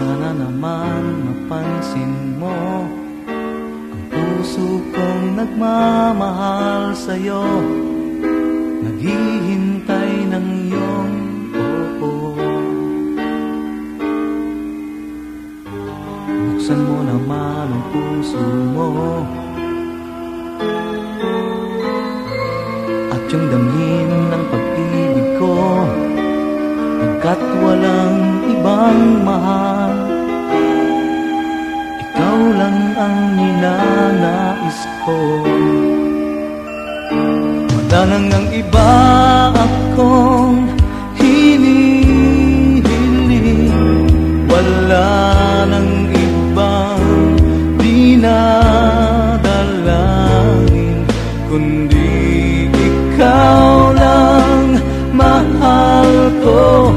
Sana naman mapansin mo ang puso kong nagmamahal sa'yo, naghihintay ng iyong oo. Buksan mo naman ang puso mo at yung damhin ng pag-ibig ko, pagkat walang ibang mahal, ikaw lang ang ninanais ko. Wala nang ang iba akong hinihiling, wala nang ibang dinadalangin, kundi ikaw lang mahal ko.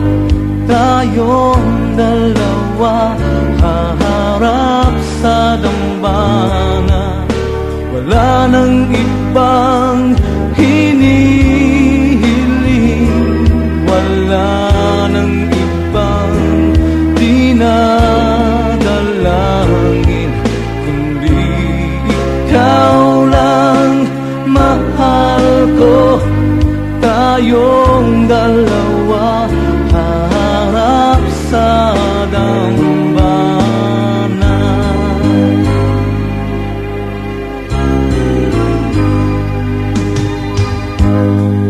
Tayong dalawa haharap sa dambana, wala nang ibang hinihiling, wala nang ibang dinadalangin, kundi ikaw lang mahal ko. Tayong dalawa haharap sa dambana.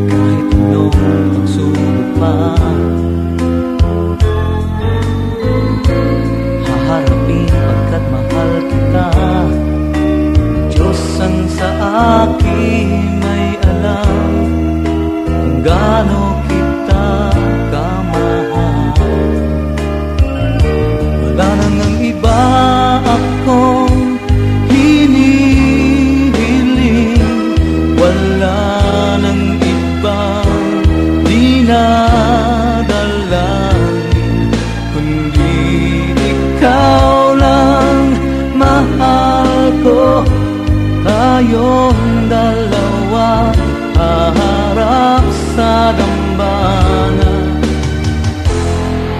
Kahit anong pagsubok pa, haharapin pagkat mahal kita. Diyos ang sa akin ay alam kung gaano kita kamahal. Wala nang ang iba akong hinihiling, wala nang ibang dinadalangin, kundi ikaw lang mahal ko. Tayong dalawa haharap sa dambana.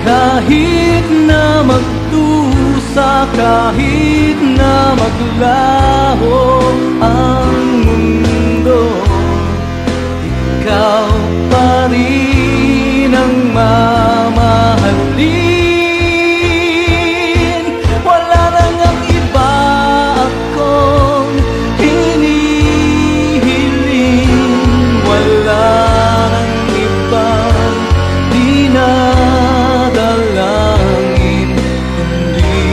Kahit na magdusa, kahit na maglaho ang mundo, ikaw pa rin ang mamahalin. Wala nang ang iba akong hinihiling, wala nang ibang dinadalangin, kundi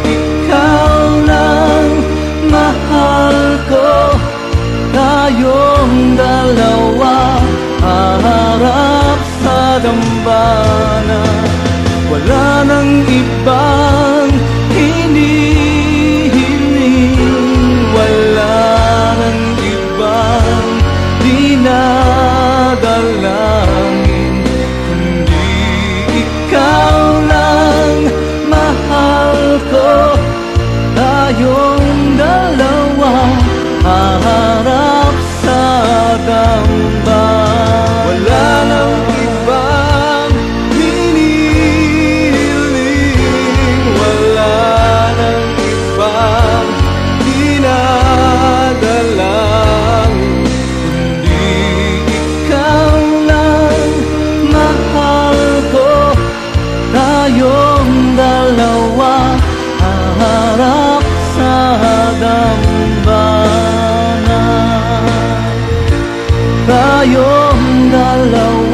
ikaw lang mahal ko. Tayong dalawa haharap sa dambana, wala nang ibang hinihiling, wala nang ibang dinadalangin, kundi ikaw lang mahal ko. Tayong dalawa haharap sa dambana. Wala nang ibang hinihiling, wala nang ibang dinadalangin, kundi ikaw lang mahal ko. Tayong dalawa haharap sa dambana. Tayong dalawa